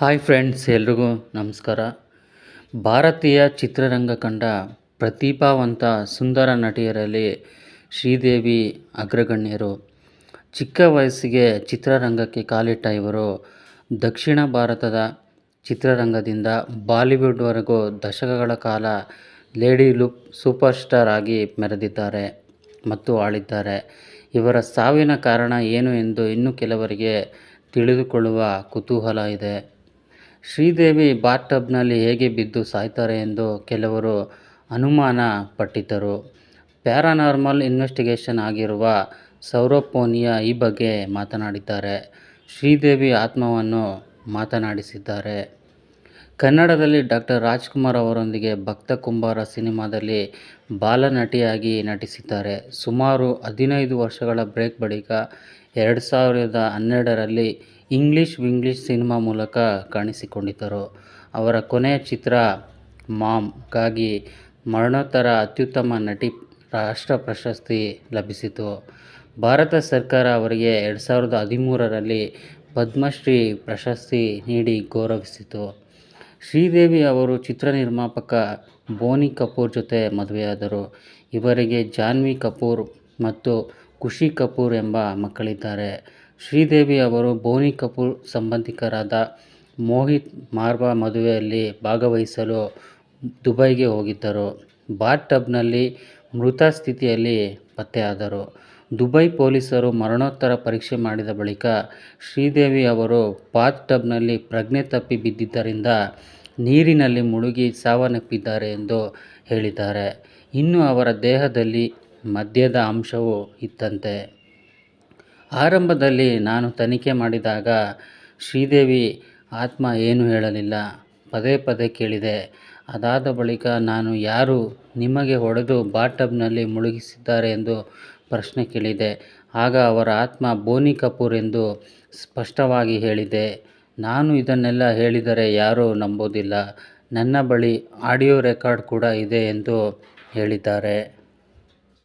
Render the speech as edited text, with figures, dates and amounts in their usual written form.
Hi friends, ಎಲ್ರಿಗೂ ನಮಸ್ಕಾರ. ಭಾರತೀಯ ಚಿತ್ರರಂಗ ಕಂಡ ಪ್ರತಿಭಾವಂತ ಸುಂದರ ನಟಿಯರಲ್ಲಿ ಶ್ರೀದೇವಿ ಅಗ್ರಗಣ್ಯರು. ಚಿಕ್ಕ ವಯಸ್ಸಿಗೆ ಚಿತ್ರರಂಗಕ್ಕೆ ಕಾಲಿಟ್ಟ ಇವರು ದಕ್ಷಿಣ ಭಾರತದ ಚಿತ್ರರಂಗದಿಂದ ಬಾಲಿವುಡ್ವರೆಗೂ ದಶಕಗಳ ಕಾಲ ಲೇಡಿ ಸೂಪರ್ ಸ್ಟಾರ್ ಆಗಿ ಮೆರೆದಿದ್ದಾರೆ ಮತ್ತು ಆಳಿದ್ದಾರೆ. ಇವರ ಸಾವಿನ ಕಾರಣ ಏನು ಎಂದು ಇನ್ನೂ ಕೆಲವರಿಗೆ ತಿಳಿದುಕೊಳ್ಳುವ ಕುತೂಹಲ ಇದೆ. ಶ್ರೀದೇವಿ ಬಾತ್ಟಬ್ನಲ್ಲಿ ಹೇಗೆ ಬಿದ್ದು ಸಾಯ್ತಾರೆ ಎಂದು ಕೆಲವರು ಅನುಮಾನ ಪಟ್ಟಿದ್ದರು. ಪ್ಯಾರಾನಾರ್ಮಲ್ ಇನ್ವೆಸ್ಟಿಗೇಷನ್ ಆಗಿರುವ ಸೌರಭ್ ಪೂನಿಯಾ ಈ ಬಗ್ಗೆ ಮಾತನಾಡಿದ್ದಾರೆ. ಶ್ರೀದೇವಿ ಆತ್ಮವನ್ನು ಮಾತನಾಡಿಸಿದ್ದಾರೆ. ಕನ್ನಡದಲ್ಲಿ ಡಾಕ್ಟರ್ ರಾಜ್ಕುಮಾರ್ ಅವರೊಂದಿಗೆ ಭಕ್ತ ಕುಂಬಾರ ಸಿನಿಮಾದಲ್ಲಿ ಬಾಲನಟಿಯಾಗಿ ನಟಿಸಿದ್ದಾರೆ. ಸುಮಾರು 15 ವರ್ಷಗಳ ಬ್ರೇಕ್ ಬಳಿಕ 2012ರಲ್ಲಿ ಇಂಗ್ಲಿಷ್ ವಿಂಗ್ಲಿಷ್ ಸಿನಿಮಾ ಮೂಲಕ ಕಾಣಿಸಿಕೊಂಡಿದ್ದರು. ಅವರ ಕೊನೆಯ ಚಿತ್ರ ಮಾಮ್'ಗಾಗಿ ಮರಣೋತ್ತರ ಅತ್ಯುತ್ತಮ ನಟಿ ರಾಷ್ಟ್ರ ಪ್ರಶಸ್ತಿ ಲಭಿಸಿತು. ಭಾರತ ಸರ್ಕಾರ ಅವರಿಗೆ 2013ರಲ್ಲಿ ಪದ್ಮಶ್ರೀ ಪ್ರಶಸ್ತಿ ನೀಡಿ ಗೌರವಿಸಿತು. ಶ್ರೀದೇವಿ ಅವರು ಚಿತ್ರ ನಿರ್ಮಾಪಕ ಬೋನಿ ಕಪೂರ್ ಜೊತೆ ಮದುವೆಯಾದರು. ಇವರಿಗೆ ಜಾನ್ವಿ ಕಪೂರ್ ಮತ್ತು ಖುಷಿ ಕಪೂರ್ ಎಂಬ ಮಕ್ಕಳಿದ್ದಾರೆ. ಶ್ರೀದೇವಿ ಅವರು ಬೋನಿ ಕಪೂರ್ ಸಂಬಂಧಿಕರಾದ ಮೋಹಿತ್ ಮಾರ್ವಾ ಮದುವೆಯಲ್ಲಿ ಭಾಗವಹಿಸಲು ದುಬೈಗೆ ಹೋಗಿದ್ದರು. ಬಾತ್ ಟಬ್ನಲ್ಲಿ ಮೃತ ಸ್ಥಿತಿಯಲ್ಲಿ ಪತ್ತೆಯಾದರು. ದುಬೈ ಪೊಲೀಸರು ಮರಣೋತ್ತರ ಪರೀಕ್ಷೆ ಮಾಡಿದ ಬಳಿಕ ಶ್ರೀದೇವಿ ಅವರು ಬಾತ್ ಟಬ್ನಲ್ಲಿ ಪ್ರಜ್ಞೆ ತಪ್ಪಿ ಬಿದ್ದಿದ್ದರಿಂದ ನೀರಿನಲ್ಲಿ ಮುಳುಗಿ ಸಾವನ್ನಪ್ಪಿದ್ದಾರೆ ಎಂದು ಹೇಳಿದ್ದಾರೆ. ಇನ್ನು ಅವರ ದೇಹದಲ್ಲಿ ಮದ್ಯದ ಅಂಶವೂ ಇತ್ತಂತೆ. ಆರಂಭದಲ್ಲಿ ನಾನು ತನಿಖೆ ಮಾಡಿದಾಗ ಶ್ರೀದೇವಿ ಆತ್ಮ ಏನೂ ಹೇಳಲಿಲ್ಲ. ಪದೇ ಪದೇ ಕೇಳಿದೆ. ಅದಾದ ಬಳಿಕ ನಾನು ಯಾರು ನಿಮಗೆ ಹೊಡೆದು ಬಾತ್ ಟಬ್ನಲ್ಲಿ ಮುಳುಗಿಸಿದ್ದಾರೆ ಎಂದು ಪ್ರಶ್ನೆ ಕೇಳಿದೆ. ಆಗ ಅವರ ಆತ್ಮ ಬೋನಿ ಕಪೂರ್ ಎಂದು ಸ್ಪಷ್ಟವಾಗಿ ಹೇಳಿದೆ. ನಾನು ಇದನ್ನೆಲ್ಲ ಹೇಳಿದರೆ ಯಾರೂ ನಂಬೋದಿಲ್ಲ. ನನ್ನ ಬಳಿ ಆಡಿಯೋ ರೆಕಾರ್ಡ್ ಕೂಡ ಇದೆ ಎಂದು ಹೇಳಿದ್ದಾರೆ.